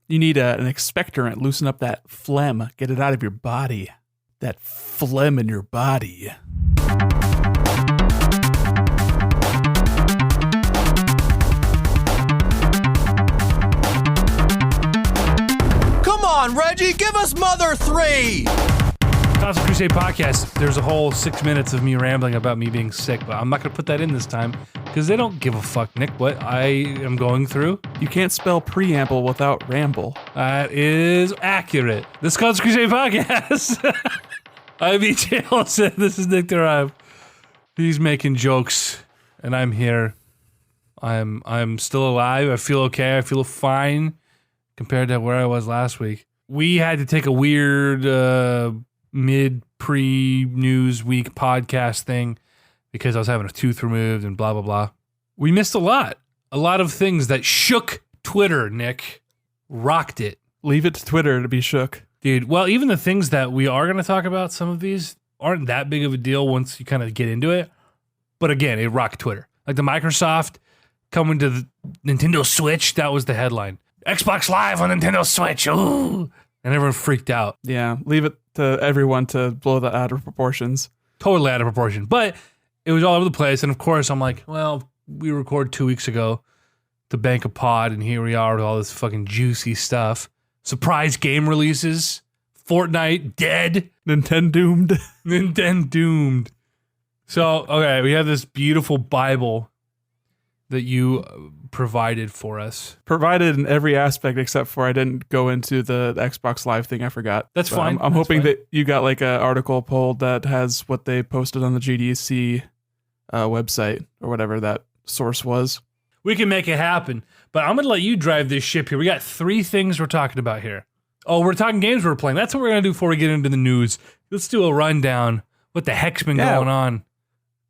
You need an expectorant. Loosen up that phlegm. Get it out of your body. That phlegm in your body. Come on, Reggie, give us Mother 3! Console Crusade podcast, there's a whole 6 minutes of me rambling about me being sick, but I'm not going to put that in this time because they don't give a fuck, Nick, what I am going through. You can't spell preamble without ramble. That is accurate. This is Console Crusade podcast. I'm E.J. Olsen. This is Nick Derive. He's making jokes, and I'm here. I'm still alive. I feel okay. I feel fine compared to where I was last week. We had to take a weird pre-news week podcast thing because I was having a tooth removed and blah, blah, blah. We missed a lot of things that shook Twitter, Nick. Rocked it. Leave it to Twitter to be shook. Dude, well, even the things that we are going to talk about, some of these aren't that big of a deal once you kind of get into it. But again, it rocked Twitter. Like the Microsoft coming to the Nintendo Switch, that was the headline. Xbox Live on Nintendo Switch, ooh! And everyone freaked out. Yeah, leave it to everyone to blow that out of proportions. Totally out of proportion. But it was all over the place. And of course, I'm like, well, we recorded 2 weeks ago to bank a pod, and here we are with all this fucking juicy stuff. Surprise game releases. Fortnite dead. Nintendo doomed. Nintendo doomed. So, okay, we have this beautiful Bible that you provided for us. Provided in every aspect except for I didn't go into the Xbox Live thing. I forgot. That's fine. I'm hoping that you got like an article pulled that has what they posted on the GDC website or whatever that source was. We can make it happen, but I'm going to let you drive this ship here. We got 3 things we're talking about here. Oh, we're talking games we're playing. That's what we're going to do before we get into the news. Let's do a rundown. What the heck's been going on?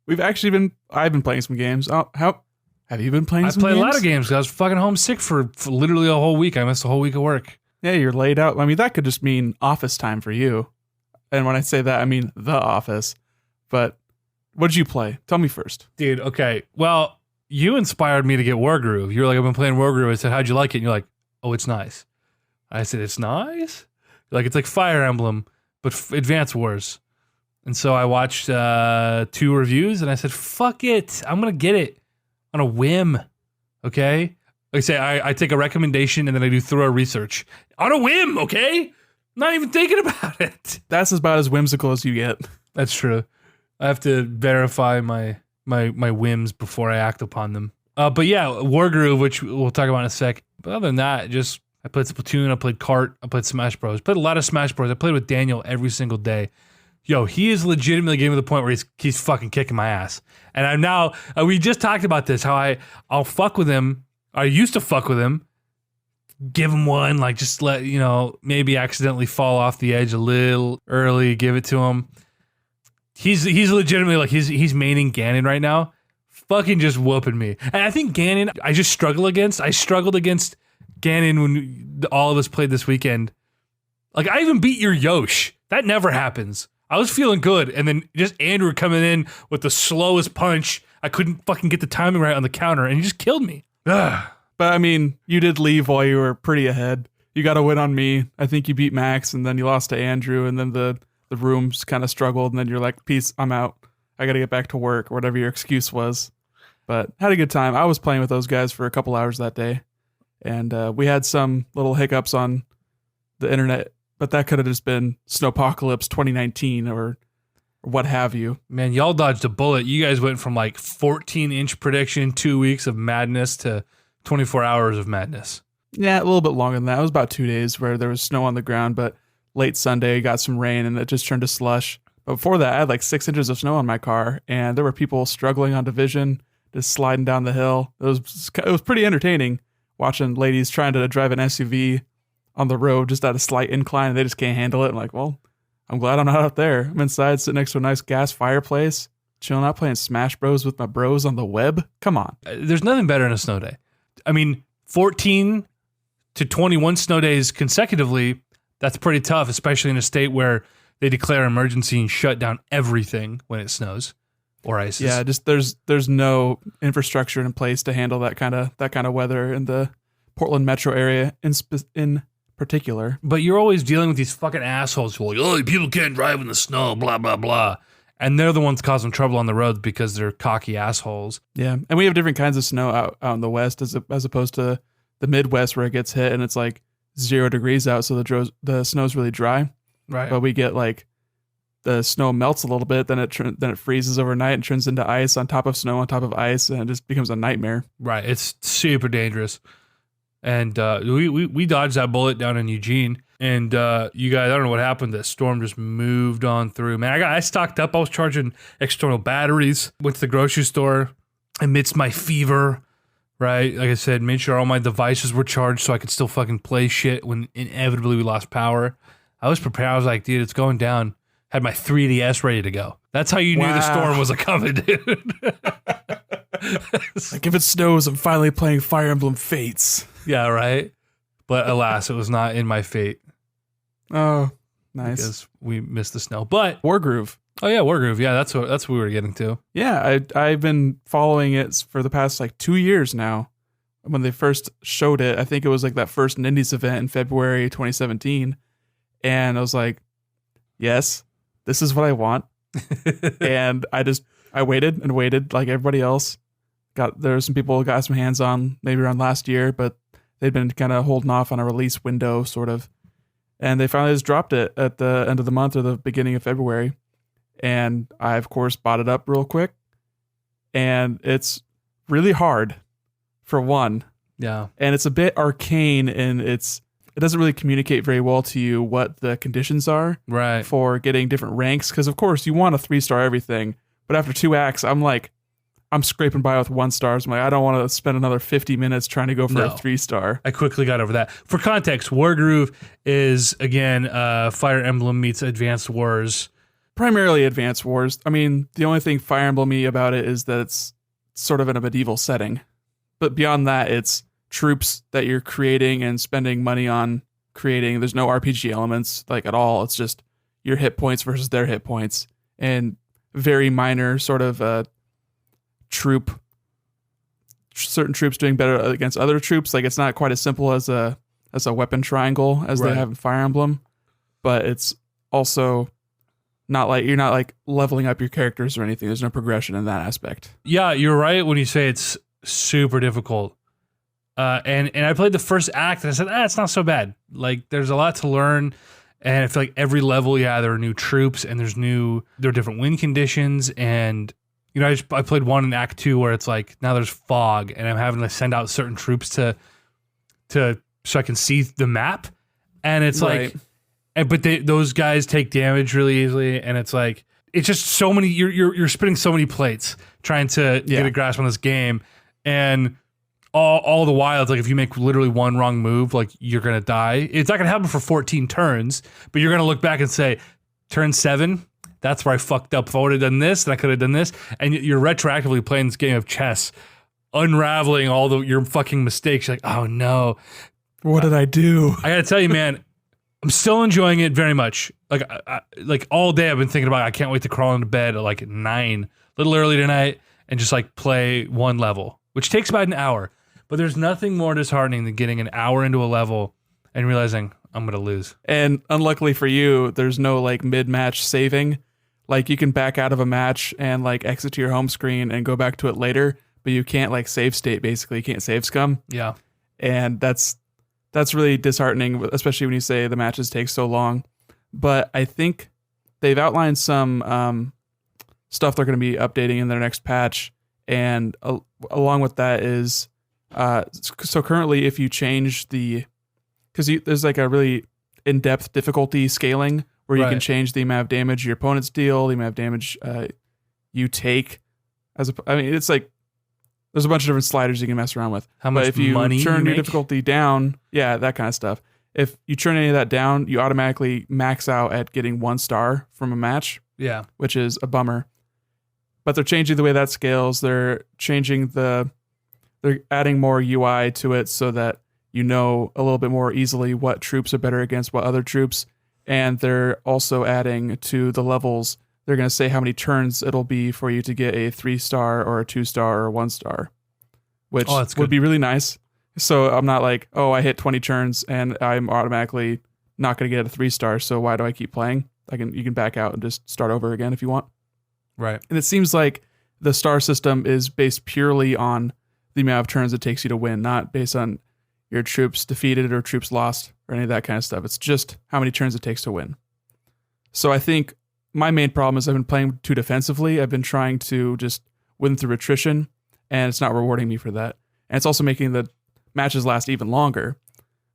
I've been playing some games. Oh, how have you been playing some games? I played a lot of games because I was fucking homesick for literally a whole week. I missed a whole week of work. Yeah, you're laid out. I mean, that could just mean office time for you. And when I say that, I mean the office. But what did you play? Tell me first. Dude, okay. Well, you inspired me to get Wargroove. You were like, I've been playing Wargroove. I said, how'd you like it? And you're like, oh, it's nice. I said, it's nice? You're like, it's like Fire Emblem, but Advance Wars. And so I watched 2 reviews, and I said, fuck it. I'm going to get it on a whim, okay? Like I say, I take a recommendation, and then I do thorough research. On a whim, okay? Not even thinking about it. That's about as whimsical as you get. That's true. I have to verify my whims before I act upon them. But yeah, Wargroove, which we'll talk about in a sec. But other than that, just I played Splatoon, I played Kart, I played Smash Bros. Played a lot of Smash Bros. I played with Daniel every single day. Yo, he is legitimately getting to the point where he's fucking kicking my ass. And I'm now, we just talked about this, how I'll fuck with him. I used to fuck with him. Give him one, like just let, maybe accidentally fall off the edge a little early, give it to him. He's legitimately like, he's maining Ganon right now. Fucking just whooping me. And I think Ganon, I struggled against Ganon when all of us played this weekend. Like, I even beat your Yosh. That never happens. I was feeling good, and then just Andrew coming in with the slowest punch. I couldn't fucking get the timing right on the counter, and he just killed me. Ugh. But, I mean, you did leave while you were pretty ahead. You got a win on me. I think you beat Max, and then you lost to Andrew, and then the rooms kind of struggled, and then you're like, peace, I'm out. I got to get back to work, or whatever your excuse was. But had a good time. I was playing with those guys for a couple hours that day, and we had some little hiccups on the internet, but that could have just been Snowpocalypse 2019 or what have you. Man, y'all dodged a bullet. You guys went from like 14-inch prediction, 2 weeks of madness to 24 hours of madness. Yeah, a little bit longer than that. It was about 2 days where there was snow on the ground, but late Sunday got some rain and it just turned to slush. But before that, I had like 6 inches of snow on my car, and there were people struggling on Division, just sliding down the hill. It was pretty entertaining watching ladies trying to drive an SUV on the road just at a slight incline, and they just can't handle it. I'm like, well, I'm glad I'm not out there. I'm inside sitting next to a nice gas fireplace, chilling out playing Smash Bros with my bros on the web. Come on. There's nothing better than a snow day. I mean, 14 to 21 snow days consecutively, that's pretty tough, especially in a state where they declare emergency and shut down everything when it snows or ices. Yeah, just there's no infrastructure in place to handle that kind of weather in the Portland metro area in particular. But you're always dealing with these fucking assholes who are like, oh, people can't drive in the snow, blah, blah, blah. And they're the ones causing trouble on the roads because they're cocky assholes. Yeah. And we have different kinds of snow out in the West as opposed to the Midwest where it gets hit and it's like 0 degrees out. So the snow's really dry. Right. But we get like the snow melts a little bit, then it freezes overnight and turns into ice on top of snow on top of ice. And it just becomes a nightmare. Right. It's super dangerous. And we dodged that bullet down in Eugene. And you guys, I don't know what happened. The storm just moved on through. Man, I stocked up. I was charging external batteries. Went to the grocery store amidst my fever. Right, like I said, made sure all my devices were charged so I could still fucking play shit when inevitably we lost power. I was prepared. I was like, dude, it's going down. Had my 3DS ready to go. That's how you knew the storm was a coming, dude. Like if it snows, I'm finally playing Fire Emblem Fates. Yeah, right. But alas, it was not in my fate. Oh, nice. Because we missed the snow. But Wargroove. Oh yeah, Wargroove. Yeah, that's what we were getting to. Yeah, I've been following it for the past like 2 years now. When they first showed it, I think it was like that first Indies event in February 2017, and I was like, "Yes, this is what I want." And I waited and waited like everybody else. There were some people who got some hands on maybe around last year, but they'd been kind of holding off on a release window, sort of. And they finally just dropped it at the end of the month or the beginning of February. And I, of course, bought it up real quick. And it's really hard, for one. Yeah. And it's a bit arcane, and it doesn't really communicate very well to you what the conditions are Right. for getting different ranks. Because, of course, you want a 3-star everything. But after 2 acts, I'm scraping by with 1 stars. I'm like, I don't want to spend another 50 minutes trying to go for a 3-star. I quickly got over that. For context, Wargroove is, again, Fire Emblem meets Advanced Wars. Primarily Advanced Wars. I mean, the only thing Fire Emblem-y about it is that it's sort of in a medieval setting. But beyond that, it's troops that you're creating and spending money on creating. There's no RPG elements, like, at all. It's just your hit points versus their hit points. And very minor sort of certain troops doing better against other troops. Like, it's not quite as simple as a weapon triangle as they have in Fire Emblem. But it's also... you're not like leveling up your characters or anything. There's no progression in that aspect. Yeah, you're right when you say it's super difficult. And I played the first act and I said, it's not so bad. Like, there's a lot to learn. And I feel like every level, there are new troops and there are different wind conditions. And, I played one in Act 2 where it's like, now there's fog and I'm having to send out certain troops so I can see the map. And it's like... But those guys take damage really easily, and it's like it's just so many. You're spinning so many plates trying to get a grasp on this game, and all the while it's like if you make literally one wrong move, like you're gonna die. It's not gonna happen for 14 turns, but you're gonna look back and say, turn 7, that's where I fucked up. If I would have done this, then I could have done this, and you're retroactively playing this game of chess, unraveling all your fucking mistakes. You're like, oh no, what did I do? I gotta tell you, man. I'm still enjoying it very much. Like all day I've been thinking about it. I can't wait to crawl into bed at like 9, a little early tonight, and just like play one level, which takes about an hour. But there's nothing more disheartening than getting an hour into a level and realizing I'm going to lose. And unluckily for you, there's no like mid-match saving. Like you can back out of a match and like exit to your home screen and go back to it later, but you can't like save state, basically. You can't save scum. Yeah. And that's really disheartening, especially when you say the matches take so long. But I think they've outlined some stuff they're going to be updating in their next patch. And along with that is, so currently if you change because there's like a really in-depth difficulty scaling where you can change the amount of damage your opponents deal, the amount of damage you take. It's like, there's a bunch of different sliders you can mess around with. How much but if you money turn you your difficulty down, that kind of stuff. If you turn any of that down, you automatically max out at getting 1 star from a match. Yeah. Which is a bummer. But they're changing the way that scales. They're adding more UI to it so that you know a little bit more easily what troops are better against what other troops. And they're also adding to the levels. They're going to say how many turns it'll be for you to get a 3-star or a 2-star or a 1-star, which would be really nice. So I'm not like, oh, I hit 20 turns and I'm automatically not going to get a 3-star. So why do I keep playing? You can back out and just start over again if you want. Right. And it seems like the star system is based purely on the amount of turns it takes you to win, not based on your troops defeated or troops lost or any of that kind of stuff. It's just how many turns it takes to win. So I think my main problem is I've been playing too defensively. I've been trying to just win through attrition, and it's not rewarding me for that. And it's also making the matches last even longer.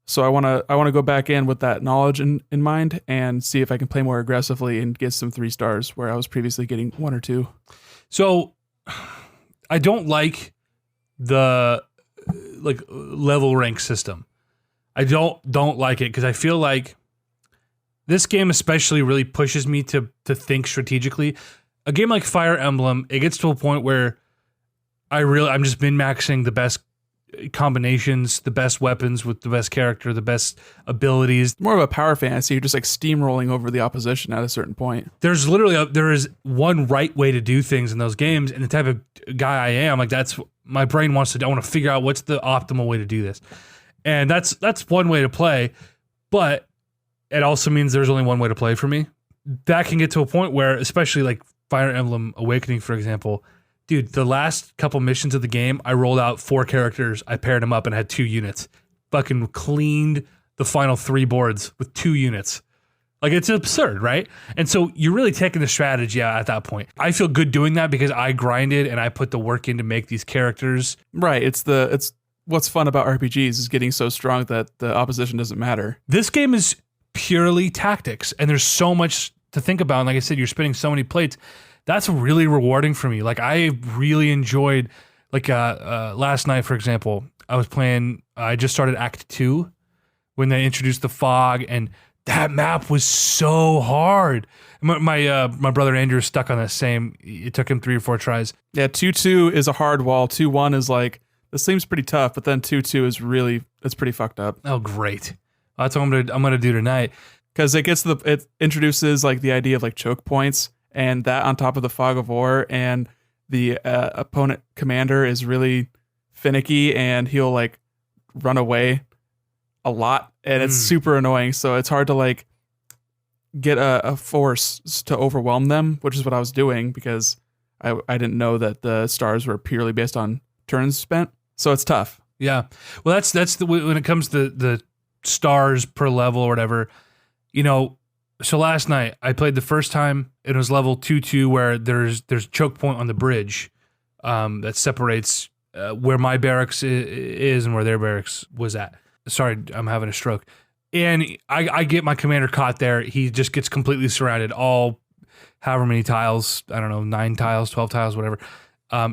So I want to go back in with that knowledge in mind and see if I can play more aggressively and get some 3 stars where I was previously getting 1 or 2. So I don't like the level rank system. I don't like it because I feel like this game especially really pushes me to think strategically. A game like Fire Emblem, it gets to a point where I'm just min-maxing the best combinations, the best weapons with the best character, the best abilities. More of a power fantasy. You're just like steamrolling over the opposition at a certain point. There is one right way to do things in those games, and the type of guy I am, like that's my brain I want to figure out what's the optimal way to do this. And that's one way to play, but it also means there's only one way to play for me. That can get to a point where, especially like Fire Emblem Awakening, for example, dude, the last couple missions of the game, I rolled out 4 characters, I paired them up and had 2 units. Fucking cleaned the final 3 boards with 2 units. Like, it's absurd, right? And so you're really taking the strategy out at that point. I feel good doing that because I grinded and I put the work in to make these characters. Right. It's what's fun about RPGs is getting so strong that the opposition doesn't matter. This game is purely tactics, and there's so much to think about. And like I said, you're spinning so many plates. That's really rewarding for me. Like, I really enjoyed, like, last night, for example, I just started Act 2 when they introduced the fog, and that map was so hard. My brother Andrew is stuck on the same. It took him 3 or 4 tries. Yeah, 2-2 is a hard wall. 2-1 is like, this seems pretty tough, but then 2-2 is really, it's pretty fucked up. Oh, great. That's what I'm gonna do tonight. Because it introduces like the idea of like choke points, and that on top of the fog of war, and the opponent commander is really finicky and he'll like run away a lot, and it's super annoying. So it's hard to like get a force to overwhelm them, which is what I was doing because I didn't know that the stars were purely based on turns spent. So it's tough. Yeah. Well, that's when it comes to the stars per level or whatever, so last night I played the first time. It was level 2-2 where there's choke point on the bridge that separates where my barracks is and where their barracks was at. Sorry, I'm having a stroke. And I get my commander caught there. He just gets completely surrounded. All however many tiles, I don't know, 9 tiles, 12 tiles, whatever.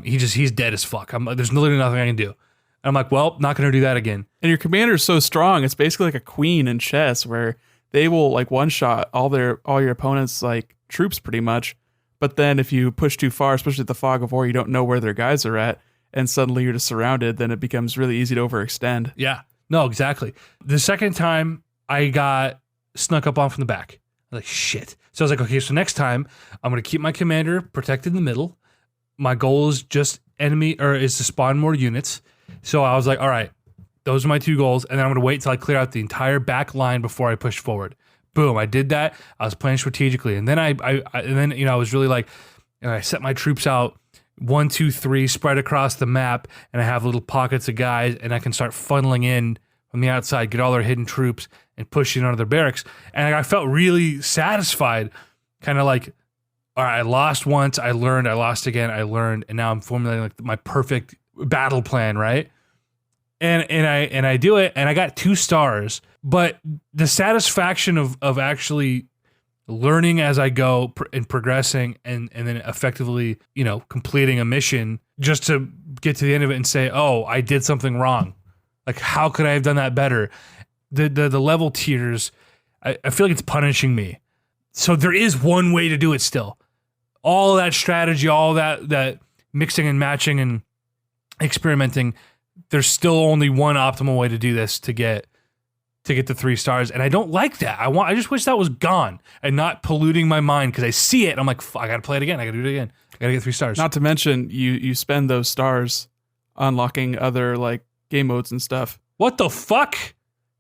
He's dead as fuck. There's literally nothing I can do. I'm like, well, not going to do that again. And your commander is so strong. It's basically like a queen in chess where they will like one-shot all your opponents' like troops pretty much. But then if you push too far, especially at the fog of war, you don't know where their guys are at, and suddenly you're just surrounded, then it becomes really easy to overextend. Yeah. No, exactly. The second time I got snuck up on from the back. I was like, shit. So I was like, okay, so next time I'm going to keep my commander protected in the middle. My goal is just is to spawn more units. So I was like, all right, those are my 2 goals. And then I'm going to wait till I clear out the entire back line before I push forward. Boom. I did that. I was playing strategically. And then I was really like, I set my troops out 1, 2, 3 spread across the map. And I have little pockets of guys, and I can start funneling in from the outside, get all their hidden troops and push in onto their barracks. And I felt really satisfied, kind of like, all right, I lost once, I learned, I lost again, I learned, and now I'm formulating like my perfect battle plan, right? And I do it, and I got 2 stars. But the satisfaction of actually learning as I go and progressing, and then effectively, completing a mission just to get to the end of it and say, oh, I did something wrong. Like, how could I have done that better? The level tiers, I feel like it's punishing me. So there is one way to do it still. All that strategy, all that mixing and matching and experimenting, there's still only one optimal way to do this to get the 3 stars. And I don't like that. I just wish that was gone and not polluting my mind, because I see it. I'm like, I got to play it again. I got to do it again. I got to get 3 stars. Not to mention you spend those stars unlocking other like game modes and stuff. What the fuck?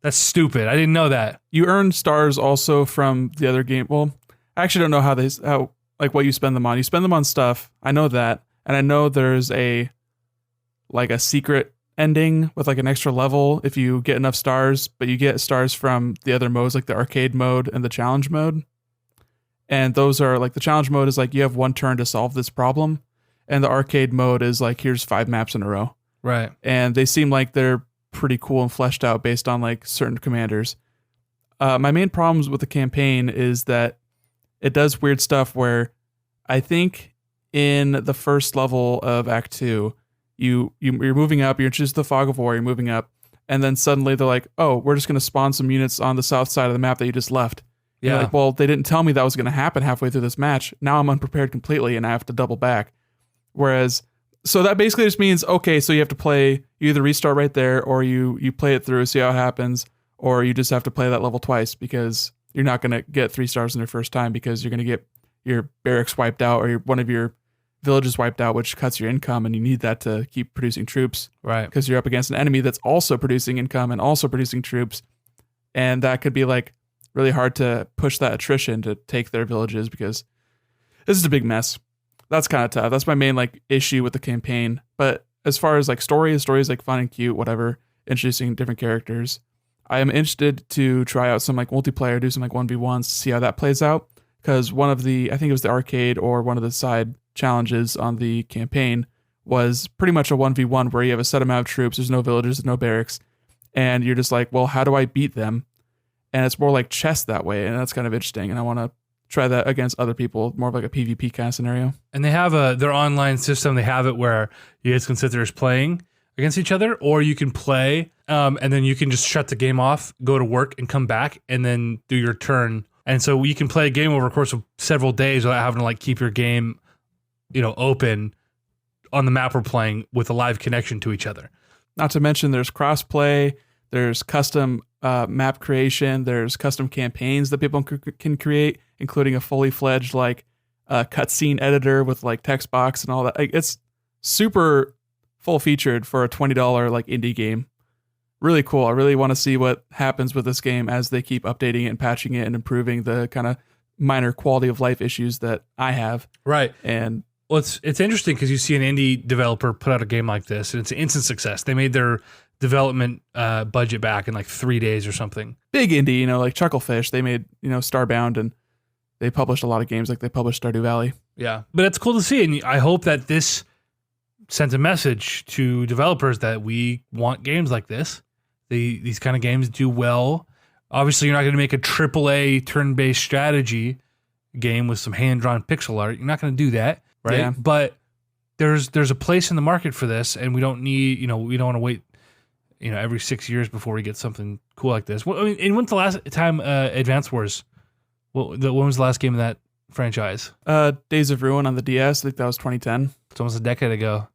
That's stupid. I didn't know that. You earn stars also from the other game. Well, I actually don't know how what you spend them on. You spend them on stuff. I know that. And I know there's a secret ending with like an extra level if you get enough stars, but you get stars from the other modes, like the arcade mode and the challenge mode. And those are like, the challenge mode is like, you have one turn to solve this problem. And the arcade mode is like, here's 5 maps in a row. Right. And they seem like they're pretty cool and fleshed out based on like certain commanders. My main problems with the campaign is that it does weird stuff where I think in the first level of Act 2, you're moving up, you're introduced to the Fog of War, you're moving up, and then suddenly they're like, oh, we're just going to spawn some units on the south side of the map that you just left. Yeah. You're like, well, they didn't tell me that was going to happen halfway through this match. Now I'm unprepared completely and I have to double back. Whereas, so that basically just means, okay, so you have to play, you either restart right there or you play it through, see how it happens, or you just have to play that level twice because you're not going to get 3 stars in your first time because you're going to get your barracks wiped out or one of your villages wiped out, which cuts your income, and you need that to keep producing troops. Right. Because you're up against an enemy that's also producing income and also producing troops. And that could be like really hard to push that attrition to take their villages because this is a big mess. That's kind of tough. That's my main like issue with the campaign. But as far as like story is like fun and cute, whatever, introducing different characters. I am interested to try out some like multiplayer, do some like 1v1s to see how that plays out. Because one of the, I think it was the arcade or one of the side challenges on the campaign was pretty much a 1v1 where you have a set amount of troops, there's no villages, there's no barracks, and you're just like, well, how do I beat them? And it's more like chess that way, and that's kind of interesting, and I want to try that against other people, more of like a PvP kind of scenario. And they have their online system, they have it where you guys can sit there as playing against each other, or you can play, and then you can just shut the game off, go to work, and come back, and then do your turn. And so you can play a game over the course of several days without having to like keep your game, open on the map we're playing with a live connection to each other. Not to mention there's crossplay, there's custom map creation, there's custom campaigns that people can create, including a fully fledged like cutscene editor with like text box and all that. Like, it's super full featured for a $20 like indie game. Really cool. I really want to see what happens with this game as they keep updating it and patching it and improving the kind of minor quality of life issues that I have. Right. And well, it's interesting because you see an indie developer put out a game like this, and it's an instant success. They made their development budget back in like 3 days or something. Big indie, like Chucklefish, they made, Starbound, and they published a lot of games, like they published Stardew Valley. Yeah. But it's cool to see, and I hope that this sends a message to developers that we want games like this. These kind of games do well. Obviously, you're not going to make a AAA turn-based strategy game with some hand-drawn pixel art. You're not going to do that, right? Yeah. But there's a place in the market for this, and we don't need, we don't want to wait, every 6 years before we get something cool like this. Well, I mean, and when's the last time Advance Wars? When was the last game of that franchise? Days of Ruin on the DS. I think that was 2010. It's almost a decade ago.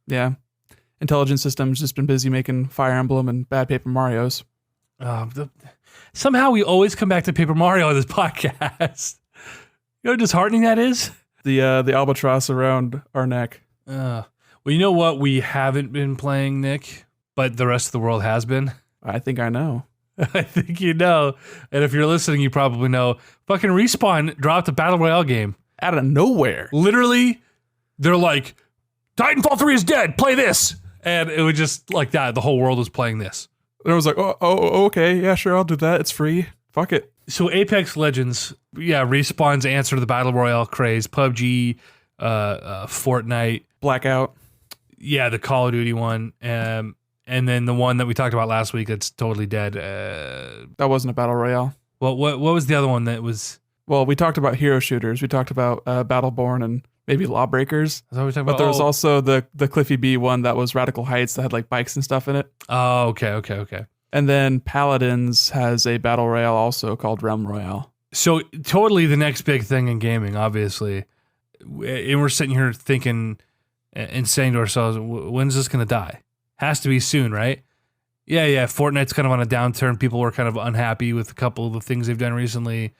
Yeah. Intelligent Systems just been busy making Fire Emblem and bad Paper Marios. Somehow we always come back to Paper Mario on this podcast. You know how disheartening that is? The albatross around our neck. Well, you know what we haven't been playing, Nick, but the rest of the world has been? I think I know. I think you know. And if you're listening, you probably know. Fucking Respawn dropped a Battle Royale game. Out of nowhere. Literally, they're like, Titanfall 3 is dead, play this. And it was just like that. The whole world was playing this. And I was like, oh, okay, yeah, sure, I'll do that. It's free. Fuck it. So Apex Legends, Respawn's answer to the Battle Royale craze. PUBG, Fortnite. Blackout. Yeah, the Call of Duty one. And then the one that we talked about last week that's totally dead. That wasn't a Battle Royale. Well, what was the other one that was... Well, we talked about hero shooters. We talked about Battleborn and maybe Lawbreakers. Is that what we're talking but about? there was also the Cliffy B one that was Radical Heights that had like bikes and stuff in it. Oh, okay. And then Paladins has a Battle Royale also called Realm Royale. So totally the next big thing in gaming, obviously. And we're sitting here thinking and saying to ourselves, when's this going to die? Has to be soon, right? Yeah. Fortnite's kind of on a downturn. People were kind of unhappy with a couple of the things they've done recently.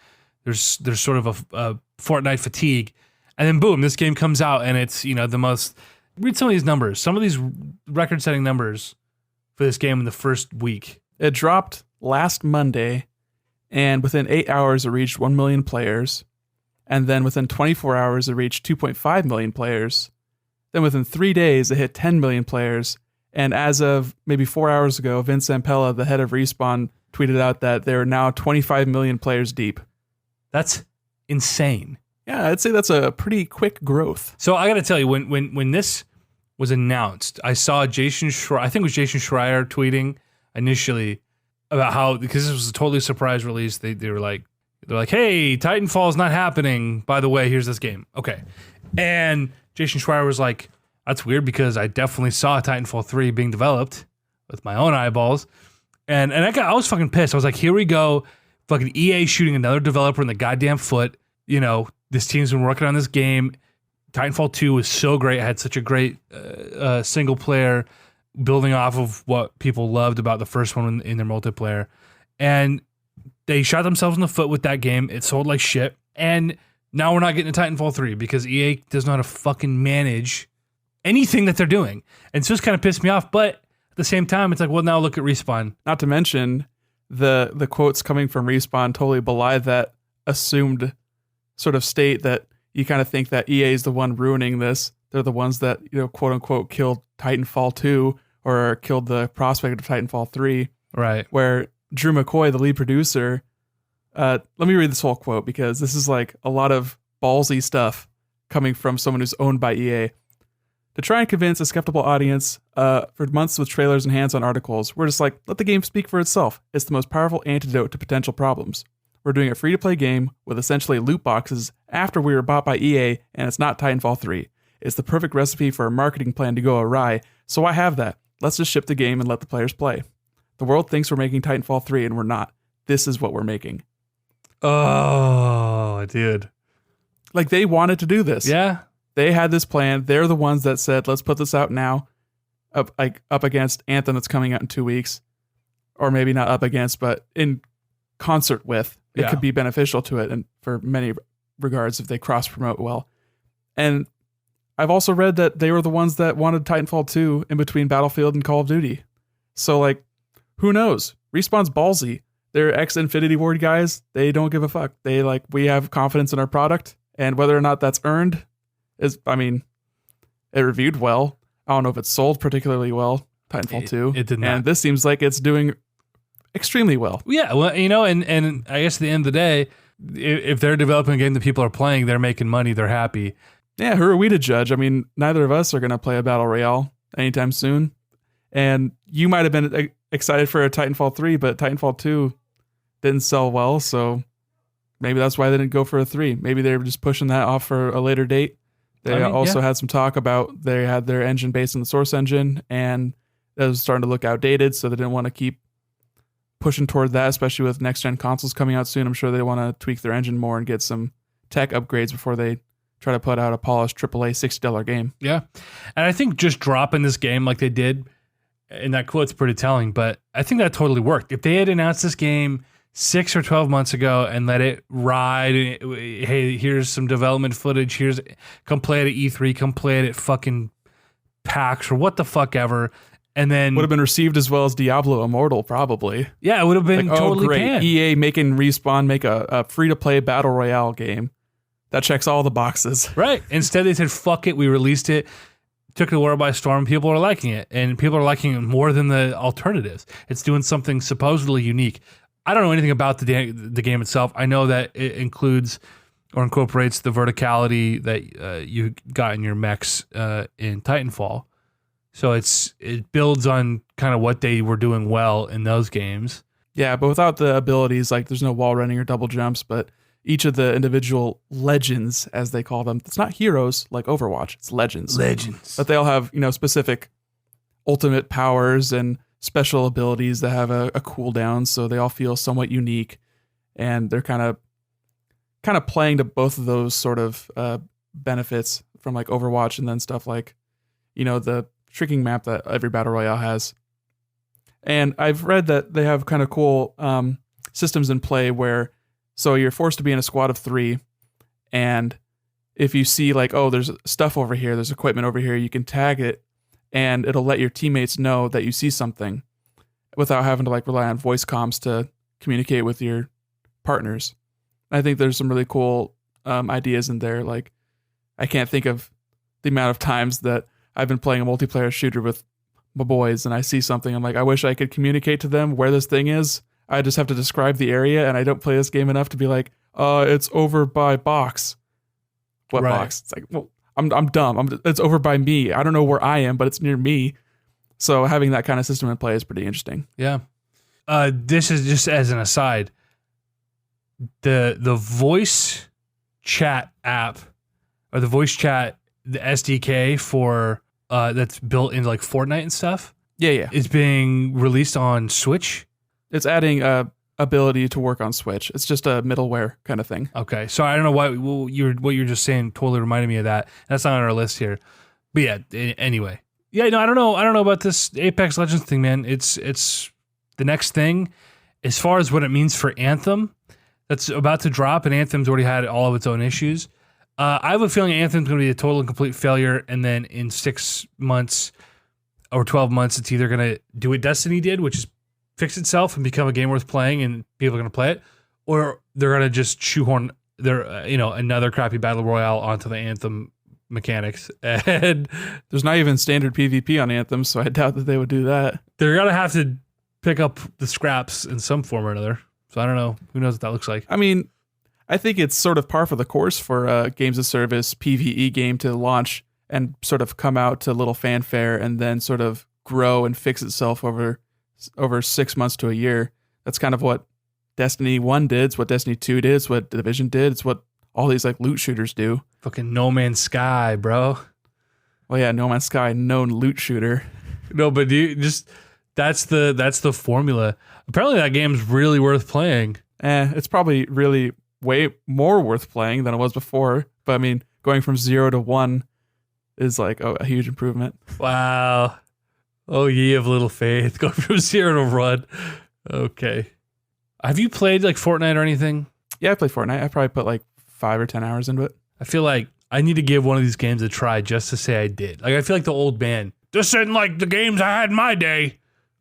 There's sort of a Fortnite fatigue. And then boom, this game comes out and it's, the most... Read some of these numbers. Some of these record-setting numbers for this game in the first week. It dropped last Monday, and within 8 hours, it reached 1 million players. And then within 24 hours, it reached 2.5 million players. Then within 3 days, it hit 10 million players. And as of maybe 4 hours ago, Vince Zampella, the head of Respawn, tweeted out that they are now 25 million players deep. That's insane. Yeah, I'd say that's a pretty quick growth. So I got to tell you, when this was announced, I saw Jason Schreier, I think it was Jason Schreier tweeting initially about how, because this was a totally surprise release, they're like, hey, Titanfall's not happening. By the way, here's this game. Okay. And Jason Schreier was like, that's weird because I definitely saw Titanfall 3 being developed with my own eyeballs. And I was fucking pissed. I was like, here we go. Fucking EA shooting another developer in the goddamn foot. You know, this team's been working on this game. Titanfall 2 was so great. It had such a great single player, building off of what people loved about the first one in their multiplayer. And they shot themselves in the foot with that game. It sold like shit. And now we're not getting to Titanfall 3 because EA does not know how to fucking manage anything that they're doing. And so it's kind of pissed me off. But at the same time, it's like, well, now look at Respawn. Not to mention the quotes coming from Respawn totally belie that assumed sort of state that you kind of think that EA is the one ruining this. They're the ones that, you know, quote unquote, killed Titanfall 2 or killed the prospect of Titanfall 3. Right. Where Drew McCoy, the lead producer, let me read this whole quote because this is like a lot of ballsy stuff coming from someone who's owned by EA. To try and convince a skeptical audience for months with trailers and hands-on articles, we're just like, let the game speak for itself. It's the most powerful antidote to potential problems. We're doing a free-to-play game with essentially loot boxes after we were bought by EA, and it's not Titanfall 3. It's the perfect recipe for a marketing plan to go awry, so I have that. Let's just ship the game and let the players play. The world thinks we're making Titanfall 3, and we're not. This is what we're making. Oh, dude. Like, they wanted to do this. Yeah. They had this plan. They're the ones that said, let's put this out now, up against Anthem that's coming out in 2 weeks. Or maybe not up against, but in concert with. It could be beneficial to it, and for many regards if they cross-promote well. And I've also read that they were the ones that wanted Titanfall 2 in between Battlefield and Call of Duty. So, like, who knows? Respawn's ballsy. They're ex-Infinity Ward guys. They don't give a fuck. They, like, we have confidence in our product, and whether or not that's earned is, I mean, it reviewed well. I don't know if it sold particularly well, Titanfall 2. It did not. And this seems like it's doing extremely well. Yeah, well, you know, and I guess at the end of the day, if they're developing a game that people are playing, they're making money, they're happy. Yeah, who are we to judge? I mean, neither of us are going to play a Battle Royale anytime soon. And you might have been excited for a Titanfall 3, but Titanfall 2 didn't sell well, so maybe that's why they didn't go for a 3. Maybe they were just pushing that off for a later date. They also had some talk about they had their engine based on the Source engine, and that was starting to look outdated, so they didn't want to keep pushing toward that, especially with next-gen consoles coming out soon. I'm sure they want to tweak their engine more and get some tech upgrades before they try to put out a polished AAA $60 game. Yeah. And I think just dropping this game like they did, and that quote's pretty telling, but I think that totally worked. If they had announced this game 6 or 12 months ago and let it ride, hey, here's some development footage, come play it at E3, come play it at fucking PAX or what the fuck ever, and then would have been received as well as Diablo Immortal, probably. Yeah, it would have been like, totally great. panned. EA making Respawn make a free-to-play Battle Royale game. That checks all the boxes. Right. Instead, they said, fuck it, we released it, took the world by storm, people are liking it, and people are liking it more than the alternatives. It's doing something supposedly unique. I don't know anything about the game itself. I know that it includes or incorporates the verticality that you got in your mechs in Titanfall. So it builds on kind of what they were doing well in those games. Yeah, but without the abilities, like there's no wall running or double jumps, but each of the individual legends, as they call them, it's not heroes like Overwatch, it's legends. Legends. But they all have, specific ultimate powers and special abilities that have a cooldown, so they all feel somewhat unique, and they're kind of playing to both of those sort of benefits from like Overwatch, and then stuff like, the tricking map that every Battle Royale has. And I've read that they have kind of cool systems in play where, so you're forced to be in a squad of 3, and if you see like, oh, there's stuff over here, there's equipment over here, you can tag it, and it'll let your teammates know that you see something. without having to like rely on voice comms to communicate with your partners. I think there's some really cool ideas in there. Like, I can't think of the amount of times that I've been playing a multiplayer shooter with my boys and I see something. I'm like, I wish I could communicate to them where this thing is. I just have to describe the area, and I don't play this game enough to be like, it's over by box. What box? It's like, well, I'm dumb. It's over by me. I don't know where I am, but it's near me. So having that kind of system in play is pretty interesting. Yeah. This is just as an aside. The voice chat app, or the voice chat, the SDK for that's built into like Fortnite and stuff. Yeah. Is being released on Switch. It's adding ability to work on Switch. It's just a middleware kind of thing. Okay, so I don't know why what you're just saying totally reminded me of that. That's not on our list here, but yeah. Anyway, yeah, no, I don't know about this Apex Legends thing, man. It's the next thing as far as what it means for Anthem. That's about to drop, and Anthem's already had all of its own issues. I have a feeling Anthem's going to be a total and complete failure, and then in 6 months or 12 months, it's either going to do what Destiny did, which is fix itself and become a game worth playing and people are going to play it, or they're going to just shoehorn their another crappy battle royale onto the Anthem mechanics. And there's not even standard PvP on Anthem, so I doubt that they would do that. They're going to have to pick up the scraps in some form or another. So I don't know. Who knows what that looks like? I mean, I think it's sort of par for the course for a games of service PvE game to launch and sort of come out to little fanfare and then sort of grow and fix itself over 6 months to a year. That's kind of what Destiny 1 did. It's what Destiny 2 did. It's what Division did. It's what all these like loot shooters do. Fucking No Man's Sky, bro. Well, yeah, No Man's Sky, known loot shooter. No, but that's the formula. Apparently that game's really worth playing. It's probably really way more worth playing than it was before. But I mean, going from 0 to 1 is like a huge improvement. Wow. Oh, ye of little faith. Going from 0 to 1. Okay. Have you played like Fortnite or anything? Yeah, I play Fortnite. I probably put like 5 or 10 hours into it. I feel like I need to give one of these games a try just to say I did. Like, I feel like the old man. This isn't like the games I had in my day.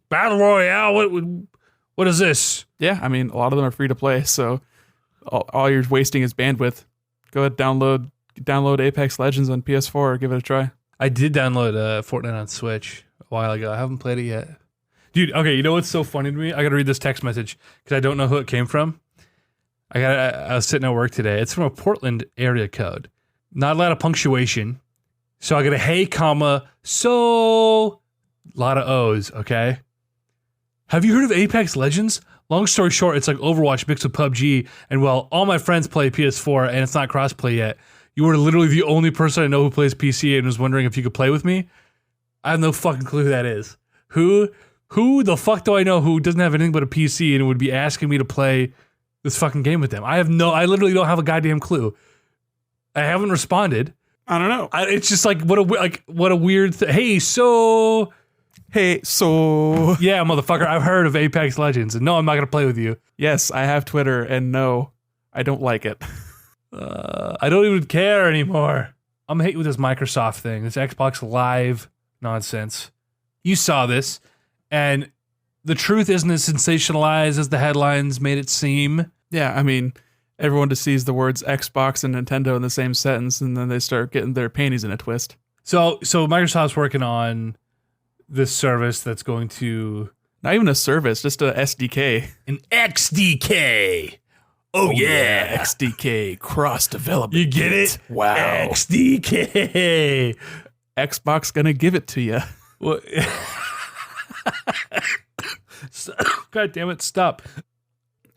Battle Royale, what is this? Yeah, I mean, a lot of them are free to play, so all you're wasting is bandwidth. Go ahead, download Apex Legends on PS4, give it a try. I did download Fortnite on Switch a while ago. I haven't played it yet. Dude, okay, you know what's so funny to me? I got to read this text message because I don't know who it came from. I was sitting at work today. It's from a Portland area code. Not a lot of punctuation. So I got a hey, comma, so, a lot of O's, okay? Have you heard of Apex Legends? Long story short, it's like Overwatch mixed with PUBG, and well, all my friends play PS4, and it's not crossplay yet. You were literally the only person I know who plays PC and was wondering if you could play with me. I have no fucking clue who that is. Who the fuck do I know who doesn't have anything but a PC and would be asking me to play this fucking game with them? I literally don't have a goddamn clue. I haven't responded. I don't know. It's just like what a weird Hey, so yeah, motherfucker, I've heard of Apex Legends, and no, I'm not gonna play with you. Yes, I have Twitter, and no, I don't like it. I don't even care anymore. I'm hating with this Microsoft thing, this Xbox Live nonsense. You saw this, and the truth isn't as sensationalized as the headlines made it seem. Yeah, I mean, everyone just sees the words Xbox and Nintendo in the same sentence, and then they start getting their panties in a twist. So Microsoft's working on this service that's going to... Not even a service, just a SDK. An XDK. Oh yeah. XDK, cross-development. You get it? Wow. XDK. Xbox gonna give it to you. What? God damn it, stop.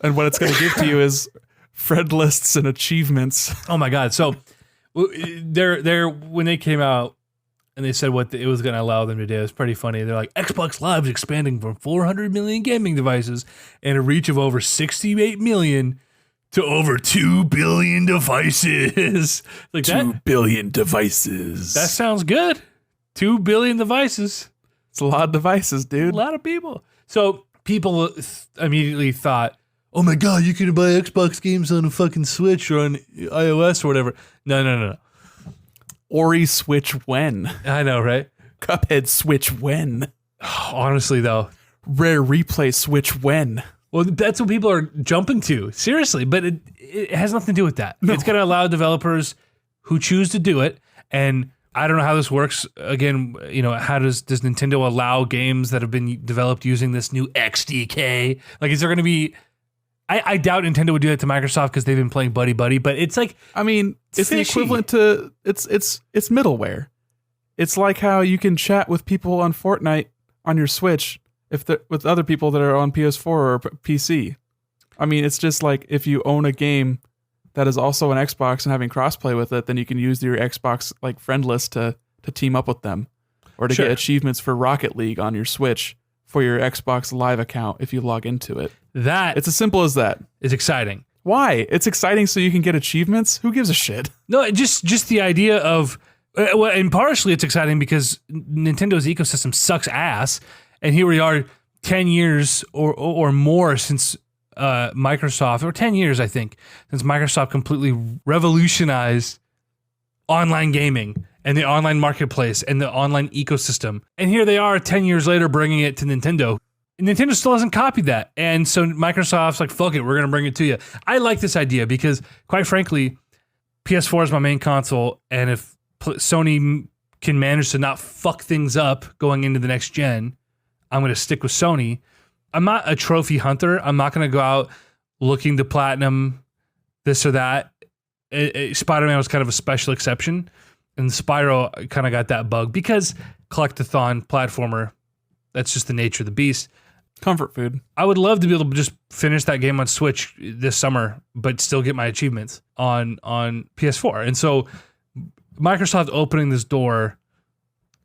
And what it's gonna give to you is friend lists and achievements. Oh my God. So they're when they came out and they said what it was going to allow them to do, it was pretty funny. They're like, Xbox Live is expanding from 400 million gaming devices and a reach of over 68 million to over 2 billion devices. Like 2 billion devices. That sounds good. 2 billion devices. It's a lot of devices, dude. A lot of people. So people immediately thought, oh my God, you can buy Xbox games on a fucking Switch or on iOS or whatever. No. Ori Switch when? I know, right? Cuphead Switch when? Honestly, though. Rare replay Switch when? Well, that's what people are jumping to. Seriously, but it has nothing to do with that. No. It's going to allow developers who choose to do it. And I don't know how this works. Again, how does Nintendo allow games that have been developed using this new XDK? Like, is there going to be... I doubt Nintendo would do that to Microsoft because they've been playing buddy, but it's like... I mean, it's the equivalent to... It's middleware. It's like how you can chat with people on Fortnite on your Switch with other people that are on PS4 or PC. I mean, it's just like if you own a game that is also an Xbox and having crossplay with it, then you can use your Xbox like friend list to team up with them, or to get achievements for Rocket League on your Switch for your Xbox Live account if you log into it. It's as simple as that. It's exciting. Why? It's exciting so you can get achievements? Who gives a shit? No, just the idea of, and partially it's exciting because Nintendo's ecosystem sucks ass. And here we are 10 years or more since Microsoft, or 10 years, I think, since Microsoft completely revolutionized online gaming and the online marketplace and the online ecosystem. And here they are 10 years later bringing it to Nintendo. And Nintendo still hasn't copied that. And so Microsoft's like, fuck it, we're going to bring it to you. I like this idea because, quite frankly, PS4 is my main console. And if Sony can manage to not fuck things up going into the next gen, I'm going to stick with Sony. I'm not a trophy hunter. I'm not going to go out looking to platinum this or that. Spider-Man was kind of a special exception. And Spyro kind of got that bug because collectathon platformer, that's just the nature of the beast. Comfort food. I would love to be able to just finish that game on Switch this summer, but still get my achievements on PS4. And so Microsoft opening this door,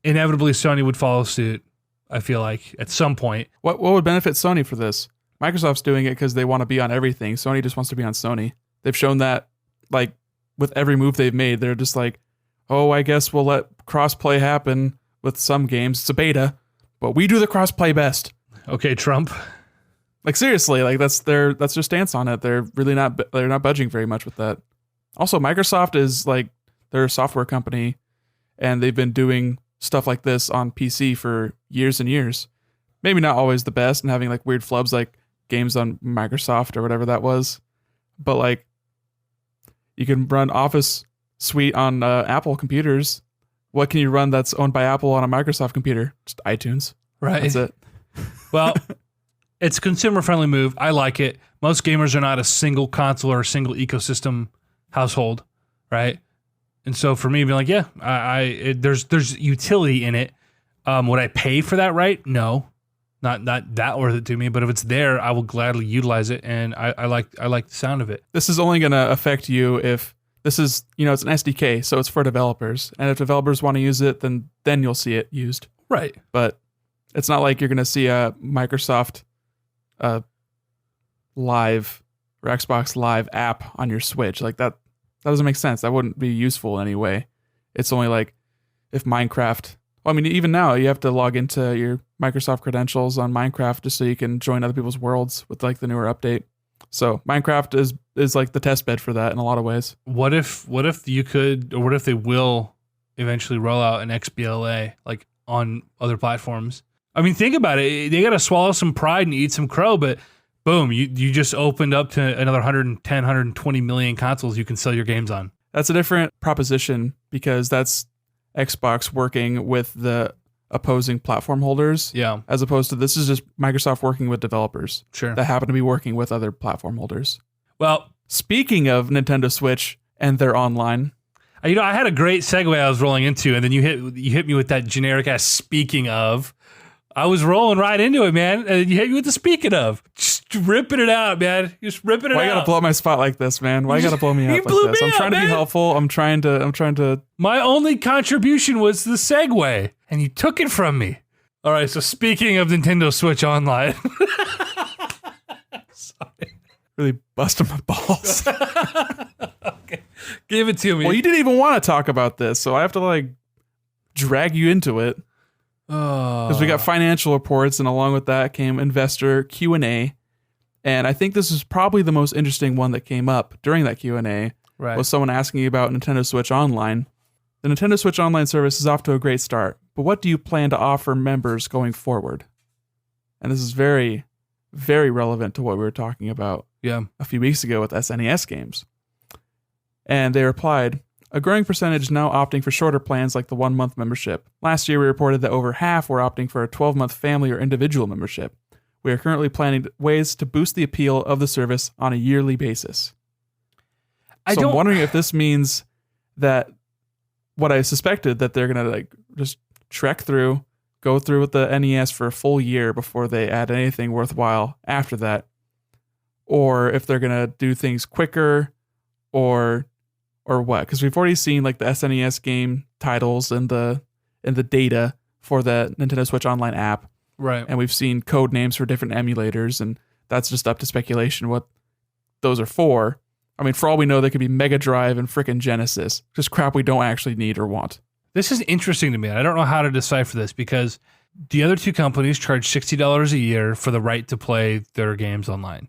inevitably Sony would follow suit. I feel like at some point. What would benefit Sony for this? Microsoft's doing it because they want to be on everything. Sony just wants to be on Sony. They've shown that, like, with every move they've made, they're just like, oh, I guess we'll let crossplay happen with some games. It's a beta, but we do the crossplay best. Okay, Trump. Like, seriously, like that's their stance on it. They're not budging very much with that. Also, Microsoft is like, they're a software company, and they've been doing stuff like this on PC for years and years. Maybe not always the best, and having like weird flubs like games on Microsoft or whatever that was. But like, you can run Office Suite on Apple computers. What can you run that's owned by Apple on a Microsoft computer? Just iTunes. Right. That's it. Well, it's a consumer-friendly move. I like it. Most gamers are not a single console or a single ecosystem household, right? And so for me, being like, yeah, there's utility in it. Would I pay for that right? No, not that worth it to me. But if it's there, I will gladly utilize it, and I like the sound of it. This is only going to affect you if this is, it's an SDK, so it's for developers. And if developers want to use it, then you'll see it used. Right. But it's not like you're going to see a Microsoft Live or Xbox Live app on your Switch. Like that doesn't make sense. That wouldn't be useful in any way. It's only like if Minecraft... Well, I mean, even now, you have to log into your Microsoft credentials on Minecraft just so you can join other people's worlds with like the newer update. So Minecraft is like the test bed for that in a lot of ways. What if you could, or what if they will eventually roll out an XBLA like on other platforms? I mean, think about it. They got to swallow some pride and eat some crow, but boom, you just opened up to another 110, 120 million consoles you can sell your games on. That's a different proposition because that's Xbox working with the opposing platform holders. Yeah. As opposed to this is just Microsoft working with developers. Sure. That happen to be working with other platform holders. Well, speaking of Nintendo Switch and their online. I had a great segue I was rolling into, and then you hit me with that generic ass speaking of. I was rolling right into it, man. And you hit me with the speaking of. Just ripping it out, man. Just ripping it out. Why you gotta blow up my spot like this, man? Why you gotta blow me up like this? I'm trying to be helpful. I'm trying to. My only contribution was the segue, and you took it from me. All right, so speaking of Nintendo Switch Online. Sorry. Really busting my balls. Okay. Give it to me. Well, you didn't even want to talk about this, so I have to like drag you into it. Because we got financial reports, and along with that came investor Q&A. And I think this is probably the most interesting one that came up during that Q&A. Right. Was someone asking about Nintendo Switch Online. The Nintendo Switch Online service is off to a great start, but what do you plan to offer members going forward? and this is very, very relevant to what we were talking about a few weeks ago with SNES games. And they replied, a growing percentage now opting for shorter plans like the 1-month membership. Last year, we reported that over half were opting for a 12-month family or individual membership. We are currently planning ways to boost the appeal of the service on a yearly basis. I'm wondering if this means that what I suspected, that they're going to like just trek through, go through with the NES for a full year before they add anything worthwhile after that, or if they're going to do things quicker, or what? Because we've already seen like the SNES game titles in the data for the Nintendo Switch Online app. Right. And we've seen code names for different emulators, and that's just up to speculation what those are for. I mean, for all we know, they could be Mega Drive and frickin' Genesis. Just crap we don't actually need or want. This is interesting to me. I don't know how to decipher this because the other two companies charge $60 a year for the right to play their games online.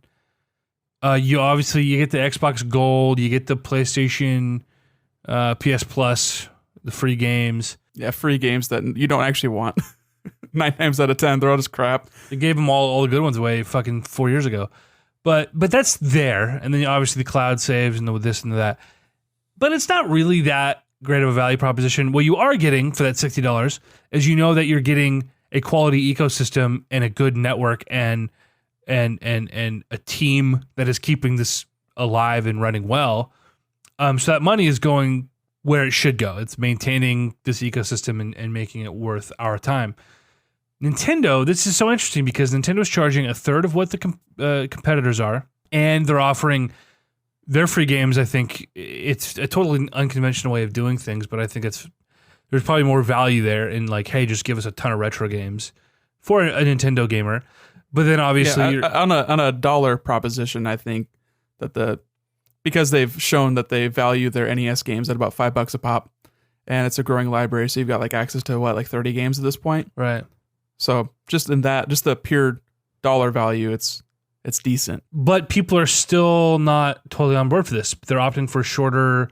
You get the Xbox Gold, you get the PlayStation PS Plus, the free games. Yeah, free games that you don't actually want. 9 times out of 10, they're all just crap. They gave them all the good ones away fucking 4 years ago. But that's there. And then obviously the cloud saves and the this and that. But it's not really that great of a value proposition. What you are getting for that $60 is you know that you're getting a quality ecosystem and a good network and a team that is keeping this alive and running well. So that money is going where it should go. It's maintaining this ecosystem and making it worth our time. Nintendo, this is so interesting because Nintendo's charging a third of what the competitors are, and they're offering their free games. I think it's a totally unconventional way of doing things, but I think there's probably more value there in like, hey, just give us a ton of retro games for a Nintendo gamer. But then obviously on a dollar proposition, I think that because they've shown that they value their NES games at about $5 a pop, and it's a growing library, so you've got like access to like 30 games at this point, right? So just the pure dollar value, it's decent. But people are still not totally on board for this. They're opting for shorter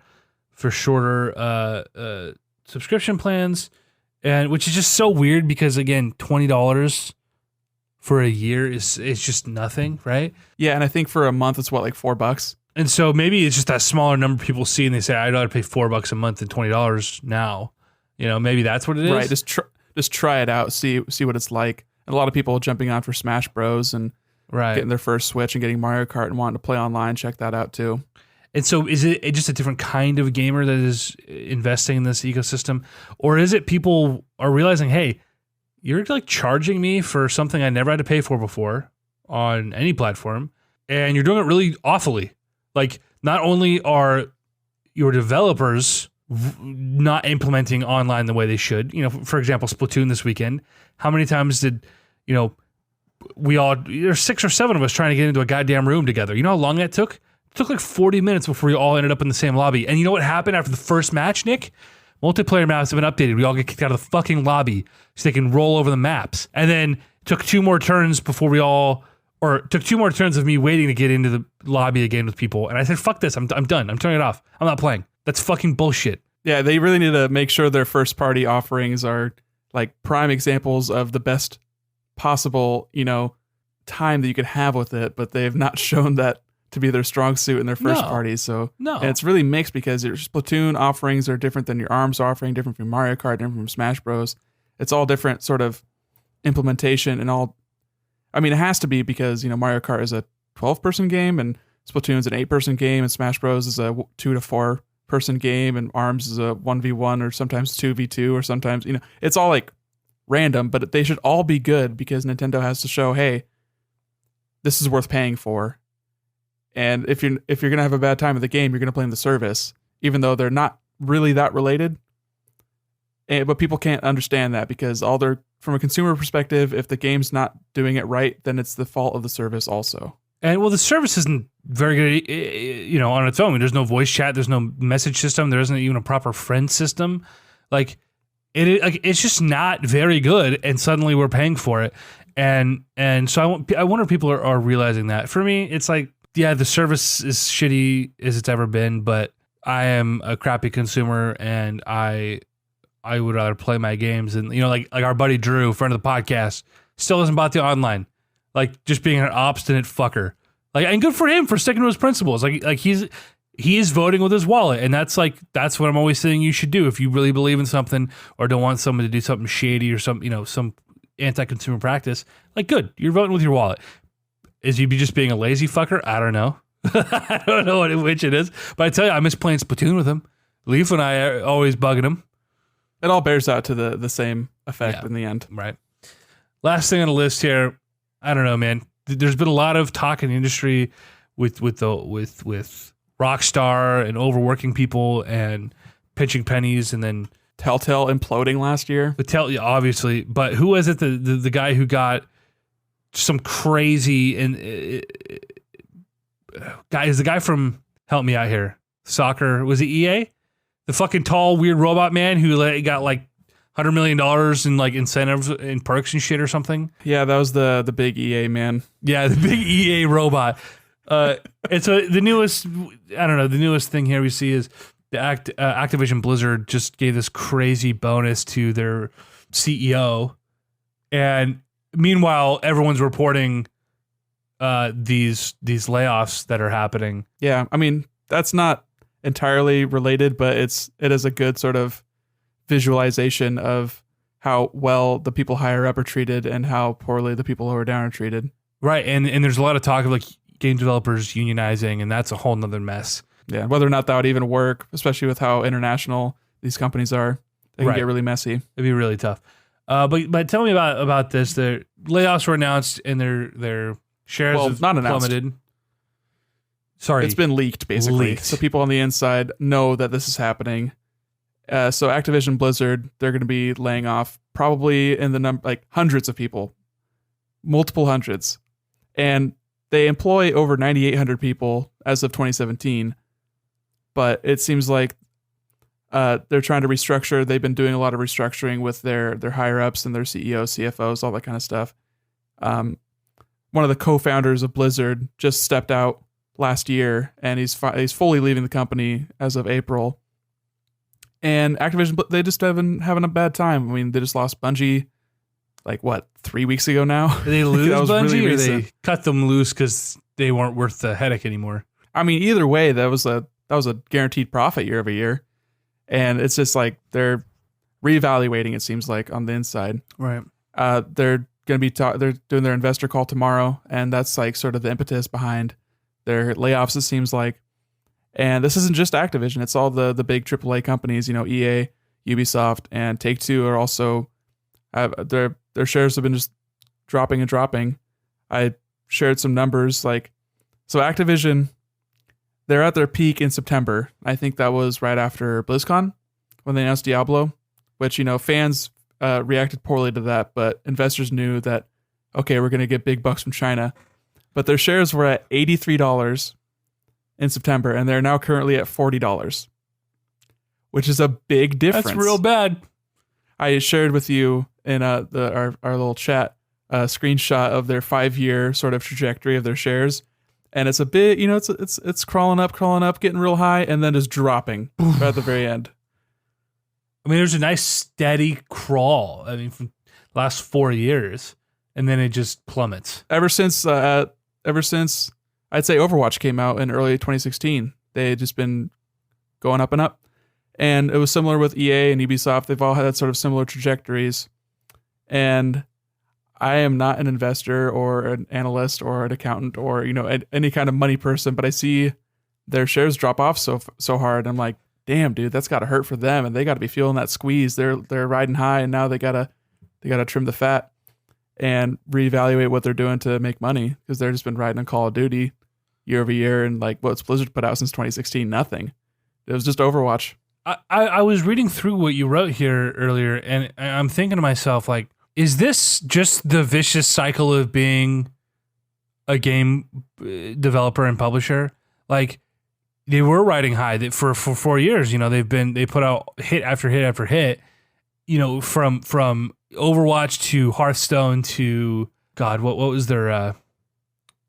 subscription plans, and which is just so weird because again, $20 for a year is just nothing, right? Yeah, and I think for a month it's what, like $4. And so maybe it's just that smaller number of people see and they say, I'd rather pay $4 a month than $20 now. You know, maybe that's what it is. Right. Just try it out, see what it's like. And a lot of people jumping on for Smash Bros. And getting their first Switch and getting Mario Kart and wanting to play online, check that out too. And so is it just a different kind of gamer that is investing in this ecosystem? Or is it people are realizing, hey, you're like charging me for something I never had to pay for before on any platform, and you're doing it really awfully. Like, not only are your developers not implementing online the way they should, you know, for example, Splatoon this weekend, how many times did, you know, there's 6 or 7 of us trying to get into a goddamn room together. You know how long that took? It took like 40 minutes before we all ended up in the same lobby. And you know what happened after the first match, Nick? Multiplayer maps have been updated. We all get kicked out of the fucking lobby so they can roll over the maps. And then it took 2 more turns took 2 more turns of me waiting to get into the lobby again with people. And I said, fuck this. I'm done. I'm turning it off. I'm not playing. That's fucking bullshit. Yeah, they really need to make sure their first party offerings are like prime examples of the best possible, you know, time that you could have with it, but they have not shown that to be their strong suit in their first parties. So and it's really mixed because your Splatoon offerings are different than your ARMS offering, different from Mario Kart, different from Smash Bros. It's all different sort of implementation and all. I mean, it has to be because, you know, Mario Kart is a 12-person game and Splatoon's an 8-person game and Smash Bros is a 2 to 4-person game and ARMS is a 1v1 or sometimes 2v2 or sometimes, you know, it's all like random, but they should all be good because Nintendo has to show, hey, this is worth paying for. And if you're going to have a bad time with the game, you're going to blame the service, even though they're not really that related. But people can't understand that because from a consumer perspective, if the game's not doing it right, then it's the fault of the service also. And the service isn't very good, you know, on its own. There's no voice chat. There's no message system. There isn't even a proper friend system. Like it's just not very good. And suddenly we're paying for it. And so I wonder if people are realizing that. For me, it's like, yeah, the service is shitty as it's ever been, but I am a crappy consumer and I would rather play my games. And, you know, like our buddy Drew, friend of the podcast, still hasn't bought the online. like just being an obstinate fucker. Like, and good for him for sticking to his principles. Like he is voting with his wallet, and that's what I'm always saying you should do if you really believe in something or don't want someone to do something shady or some anti-consumer practice. Like, good, you're voting with your wallet. Is he just being a lazy fucker? I don't know. I don't know which it is, but I tell you, I miss playing Splatoon with him. Leaf and I are always bugging him. It all bears out to the same effect in the end. Right. Last thing on the list here, I don't know, man. There's been a lot of talk in the industry with Rockstar and overworking people and pinching pennies, and then Telltale imploding last year. Obviously, but who was it? The guy who got some crazy guy is the guy from, help me out here, soccer, was it EA? The fucking tall weird robot man who got like $100 million in like incentives and perks and shit or something. Yeah, that was the big EA man. Yeah, the big EA robot. And so the newest thing here we see is the Activision-Blizzard just gave this crazy bonus to their CEO, and meanwhile everyone's reporting these layoffs that are happening. Yeah, I mean, that's not entirely related, but it is a good sort of visualization of how well the people higher up are treated and how poorly the people lower down are treated. Right, and there's a lot of talk of like game developers unionizing, and that's a whole nother mess. Yeah, whether or not that would even work, especially with how international these companies are, they can get really messy. It'd be really tough. But tell me about this. The layoffs were announced, and their shares have plummeted. Sorry, it's been leaked basically. So people on the inside know that this is happening. So Activision-Blizzard, they're going to be laying off probably in the number like hundreds of people, multiple hundreds, and they employ over 9,800 people as of 2017. But it seems like they're trying to restructure. They've been doing a lot of restructuring with their higher ups and their CEOs, CFOs, all that kind of stuff. One of the co-founders of Blizzard just stepped out last year, and he's fully leaving the company as of April. And Activision, they just having a bad time. I mean, they just lost Bungie, like what, 3 weeks ago now? Did they lose Bungie, or they cut them loose because they weren't worth the headache anymore? I mean, either way, that was a guaranteed profit year over year, and it's just like they're reevaluating. It seems like on the inside, right? They're going to be they're doing their investor call tomorrow, and that's like sort of the impetus behind their layoffs. It seems like. And this isn't just Activision; it's all the big AAA companies. You know, EA, Ubisoft, and Take-Two are also their shares have been just dropping and dropping. I shared some numbers like so. Activision, they're at their peak in September. I think that was right after BlizzCon when they announced Diablo, which fans reacted poorly to that, but investors knew that okay, we're going to get big bucks from China. But their shares were at $83. In September, and they're now currently at $40, which is a big difference. That's real bad. I shared with you in our little chat a screenshot of their 5-year sort of trajectory of their shares, and it's a bit, it's crawling up, getting real high, and then just dropping right at the very end. I mean, there's a nice steady crawl. I mean, from the last 4 years, and then it just plummets. Ever since I'd say Overwatch came out in early 2016. They had just been going up and up. And it was similar with EA and Ubisoft. They've all had sort of similar trajectories. And I am not an investor or an analyst or an accountant or, any kind of money person, but I see their shares drop off so hard. I'm like, damn, dude, that's got to hurt for them. And they got to be feeling that squeeze. They're riding high, and now they got to trim the fat and reevaluate what they're doing to make money, because they've just been riding on Call of Duty year over year, and like what's Blizzard put out since 2016? Nothing. It was just Overwatch. I was reading through what you wrote here earlier, and I'm thinking to myself, like, is this just the vicious cycle of being a game developer and publisher? Like, they were riding high that for 4 years. They put out hit after hit after hit. From Overwatch to Hearthstone to God, what was their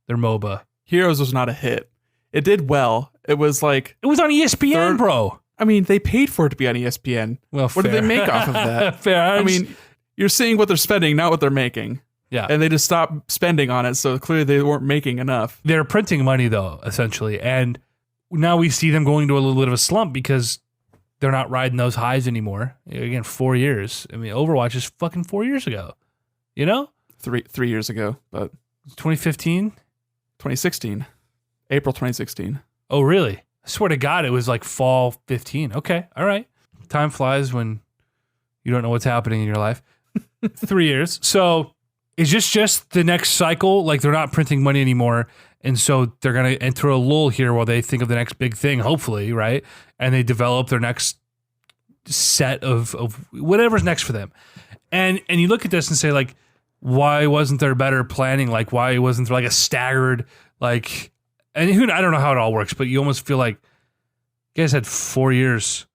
MOBA? Heroes was not a hit. It did well. It was on ESPN, bro. I mean, they paid for it to be on ESPN. Well, what did they make off of that? Fair. I mean, you're seeing what they're spending, not what they're making. Yeah. And they just stopped spending on it. So clearly they weren't making enough. They're printing money though, essentially. And now we see them going to a little bit of a slump because they're not riding those highs anymore. Again, 4 years. I mean, Overwatch is fucking 4 years ago. You know? 3 years ago, but 2015? 2016. April 2016. Oh, really? I swear to God, it was like fall 15. Okay. All right. Time flies when you don't know what's happening in your life. 3 years. So is this just the next cycle? Like they're not printing money anymore. And so they're going to enter a lull here while they think of the next big thing, hopefully, right? And they develop their next set of whatever's next for them. And you look at this and say, like, why wasn't there better planning? Like, why wasn't there like a staggered, like, and I don't know how it all works, but you almost feel like you guys had 4 years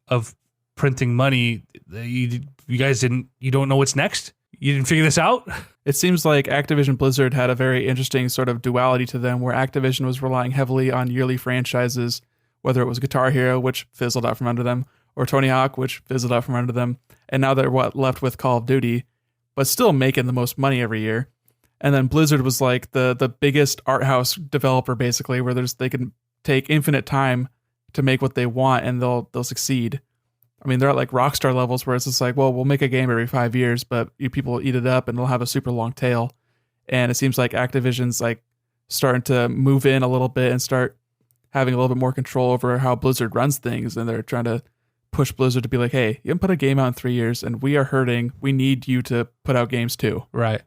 of printing money. You guys you don't know what's next? You didn't figure this out? It seems like Activision-Blizzard had a very interesting sort of duality to them where Activision was relying heavily on yearly franchises, whether it was Guitar Hero, which fizzled out from under them, or Tony Hawk, which fizzled out from under them. And now they're left with Call of Duty, but still making the most money every year. And then Blizzard was like the biggest art house developer, basically, where they can take infinite time to make what they want and they'll succeed. I mean, they're at like Rockstar levels where it's just like, well, we'll make a game every 5 years, but you people will eat it up and it'll have a super long tail. And it seems like Activision's like starting to move in a little bit and start having a little bit more control over how Blizzard runs things. And they're trying to push Blizzard to be like, hey, you haven't put a game out in 3 years and we are hurting. We need you to put out games too. Right.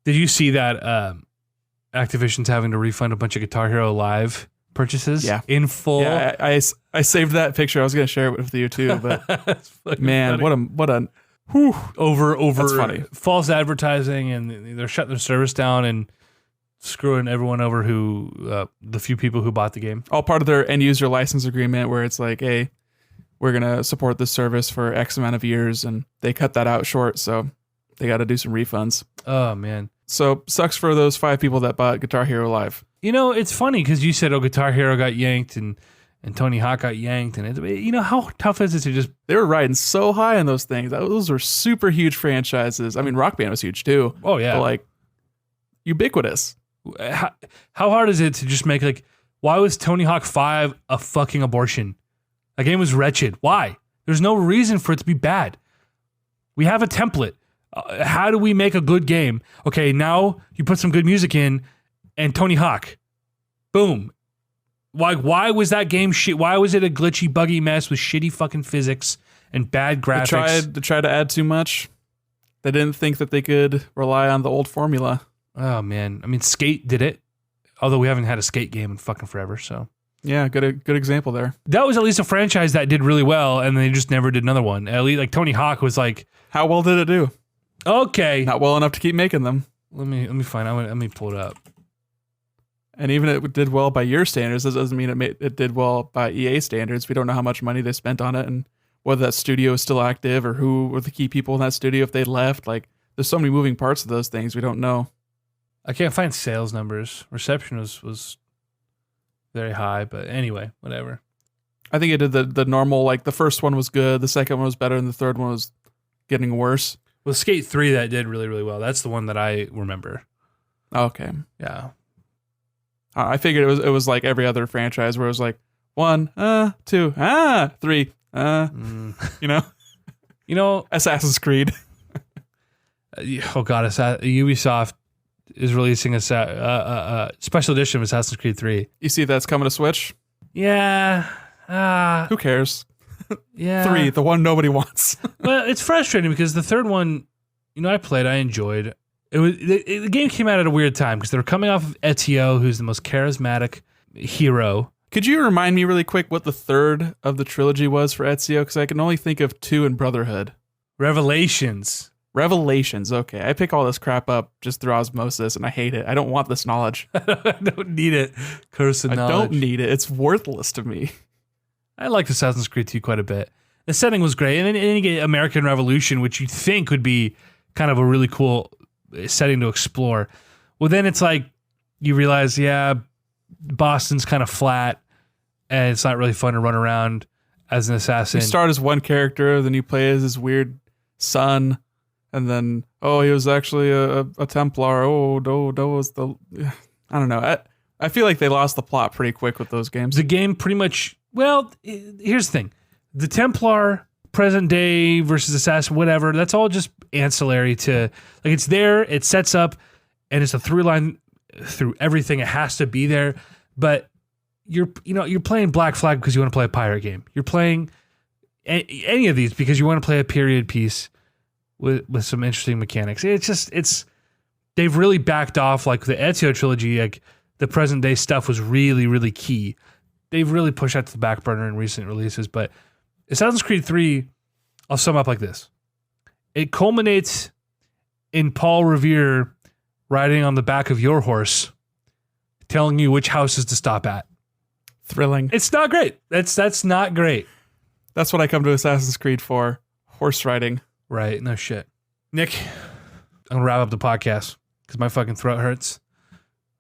Did you see that Activision's having to refund a bunch of Guitar Hero Live purchases? Yeah. In full? Yeah, I saved that picture. I was going to share it with you too, but man, funny. what a whew. Over That's funny. False advertising, and they're shutting their service down and screwing everyone over who the few people who bought the game. All part of their end user license agreement where it's like, hey, we're going to support this service for X amount of years, and they cut that out short, so they got to do some refunds. Oh, man. So sucks for those 5 people that bought Guitar Hero Live. You know, it's funny because you said, oh, Guitar Hero got yanked and Tony Hawk got yanked. And you know, how tough is it to just... They were riding so high on those things. Those were super huge franchises. I mean, Rock Band was huge too. Oh, yeah. But like, ubiquitous. How hard is it to just make, like, why was Tony Hawk 5 a fucking abortion? That game was wretched. Why? There's no reason for it to be bad. We have a template. How do we make a good game? Okay, now you put some good music in and Tony Hawk. Boom. Why was that game shit? Why was it a glitchy, buggy mess with shitty fucking physics and bad graphics? They tried to add too much. They didn't think that they could rely on the old formula. Oh, man. I mean, Skate did it. Although we haven't had a Skate game in fucking forever, so... Yeah, good example there. That was at least a franchise that did really well, and they just never did another one. At least, like, Tony Hawk was like... How well did it do? Okay. Not well enough to keep making them. Let me find out. Let me pull it up. And even if it did well by your standards, that doesn't mean it did well by EA standards. We don't know how much money they spent on it and whether that studio is still active or who were the key people in that studio if they left. Like, there's so many moving parts of those things we don't know. I can't find sales numbers. Reception was very high, but anyway, whatever. I think it did the normal, like the first one was good, the second one was better, and the third one was getting worse. Well, Skate 3 that did really, really well. That's the one that I remember. Okay. Yeah. I figured it was like every other franchise where it was like 1, 2, 3, you know, Assassin's Creed. Oh God, Ubisoft is releasing a special edition of Assassin's Creed 3. You see that's coming to Switch? Yeah. Who cares? Yeah. 3, the one nobody wants. Well, it's frustrating because the third one, I played, I enjoyed. The game came out at a weird time because they were coming off of Ezio, who's the most charismatic hero. Could you remind me really quick what the third of the trilogy was for Ezio? Because I can only think of 2 in Brotherhood. Revelations. Okay. I pick all this crap up just through osmosis, and I hate it. I don't want this knowledge. I don't need it. Curse of knowledge. I don't need it. It's worthless to me. I liked Assassin's Creed 2 quite a bit. The setting was great. And then you get American Revolution, which you'd think would be kind of a really cool setting to explore. Well, then it's like you realize, Boston's kind of flat, and it's not really fun to run around as an assassin. You start as one character, then you play as his weird son, And then, oh, he was actually a Templar. Oh, no, that was the... I don't know. I feel like they lost the plot pretty quick with those games. The game pretty much... Well, here's the thing. The Templar, present day versus assassin, whatever, that's all just ancillary to... Like, it's there, it sets up, and it's a through line through everything. It has to be there. But you're playing Black Flag because you want to play a pirate game. You're playing any of these because you want to play a period piece with some interesting mechanics. They've really backed off. Like the Ezio trilogy, like the present day stuff was really, really key. They've really pushed that to the back burner in recent releases. But Assassin's Creed 3, I'll sum up like this. It culminates in Paul Revere riding on the back of your horse, telling you which houses to stop at. Thrilling. It's not great. That's not great. That's what I come to Assassin's Creed for. Horse riding. Right. No shit. Nick, I'm going to wrap up the podcast because my fucking throat hurts.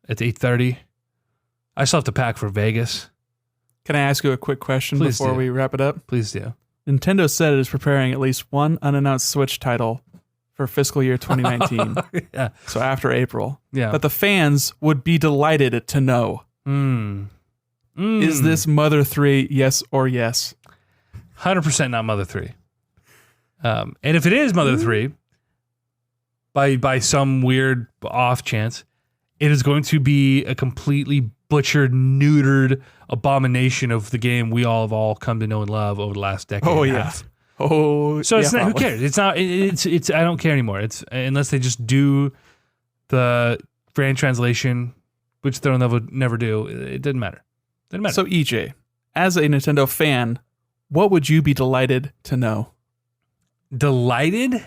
It's 8:30. I still have to pack for Vegas. Can I ask you a quick question Please before do. we wrap it up? Please do. Nintendo said it is preparing at least one unannounced Switch title for fiscal year 2019. Yeah. So after April. Yeah. That the fans would be delighted to know. Is this Mother 3, yes or yes? 100% not Mother 3. And if it is Mother 3, by some weird off chance, it is going to be a completely butchered, neutered abomination of the game we all have all come to know and love over the last decade. Oh, and a yeah. half. Oh, So it's yeah, not, who probably. cares? It's not, it's, I don't care anymore. It's, unless they just do the brand translation, which they'll never do. It didn't matter. Didn't matter. So EJ, as a Nintendo fan, what would you be delighted to know? Delighted?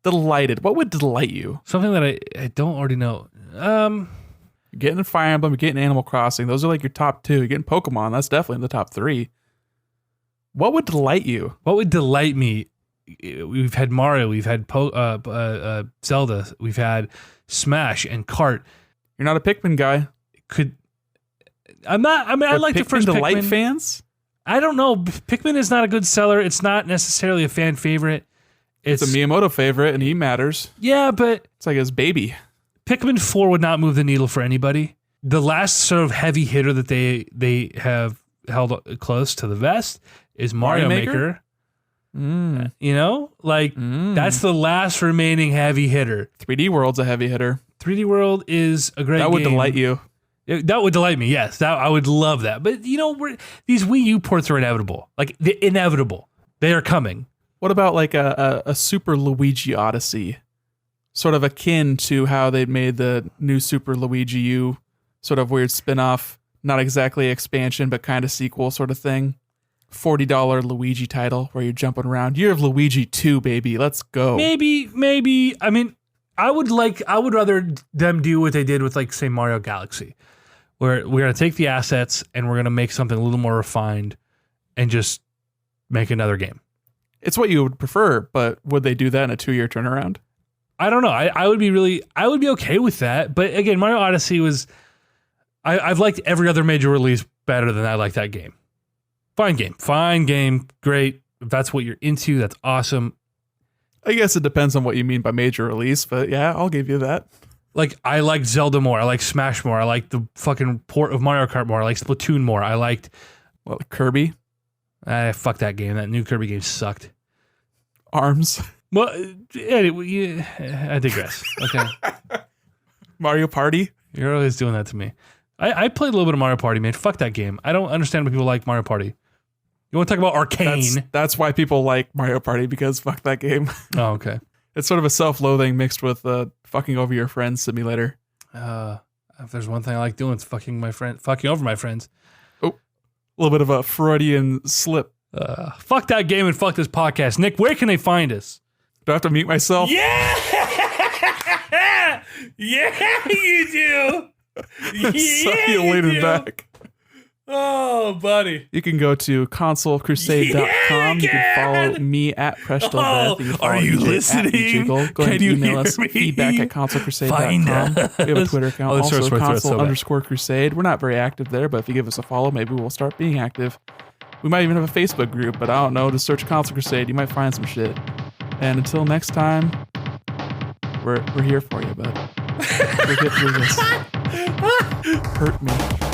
Delighted. What would delight you? Something that I don't already know. You're getting Fire Emblem, you're getting Animal Crossing. Those are like your top two. You're getting Pokemon. That's definitely in the top three. What would delight you? What would delight me? We've had Mario, we've had Zelda, we've had Smash and Kart. You're not a Pikmin guy. I'm not. I mean, I But like the Pikmin first delight Pikmin. fans? I don't know. Pikmin is not a good seller. It's not necessarily a fan favorite. It's a Miyamoto favorite, and he matters. Yeah, but It's like his baby. Pikmin 4 would not move the needle for anybody. The last sort of heavy hitter that they have held close to the vest is Mario Maker. You know, like that's the last remaining heavy hitter. 3D World's a heavy hitter. 3D World is a great That would game. delight you. That would delight me. Yes, I would love that. But you know, these Wii U ports are inevitable. Like they're inevitable. They are coming. What about like a Super Luigi Odyssey? Sort of akin to how they made the new Super Luigi U, sort of weird spin-off, not exactly expansion, but kind of sequel sort of thing. $40 Luigi title where you're jumping around. Year of Luigi 2, baby. Let's go. Maybe. I mean, I would rather them do what they did with, like, say, Mario Galaxy, where we're going to take the assets and we're going to make something a little more refined and just make another game. It's what you would prefer, but would they do that in a 2-year turnaround? I don't know. I would be okay with that. But again, Mario Odyssey was, I've liked every other major release better than I like that game. Fine game, great. If that's what you're into, that's awesome. I guess it depends on what you mean by major release, but yeah, I'll give you that. Like, I like Zelda more. I like Smash more. I like the fucking port of Mario Kart more. I like Splatoon more. I liked... Well, Kirby? Fuck that game. That new Kirby game sucked. ARMS? Well, anyway, I digress. Okay. Mario Party? You're always doing that to me. I played a little bit of Mario Party, man. Fuck that game. I don't understand why people like Mario Party. You want to talk about Arcane? That's why people like Mario Party, because fuck that game. Oh, okay. It's sort of a self-loathing mixed with fucking over your friends simulator. If there's one thing I like doing, it's fucking over my friends. Oh, a little bit of a Freudian slip. Fuck that game and fuck this podcast. Nick, where can they find us? Do I have to mute myself? Yeah! Yeah, you do! So you leaning back. Oh, buddy. You can go to consolecrusade.com. You can follow me at Prestolbeth. You can follow are you EJ listening? At EJiggle. Go ahead and Can you email hear us me? feedback at consolecrusade.com. Find We have a Twitter account, Oh, this hurts also my throat so bad. console_crusade. We're not very active there, but if you give us a follow, maybe we'll start being active. We might even have a Facebook group, but I don't know. Just search Console Crusade. You might find some shit. And until next time, We're here for you, bud. We'll get through this. Hurt me.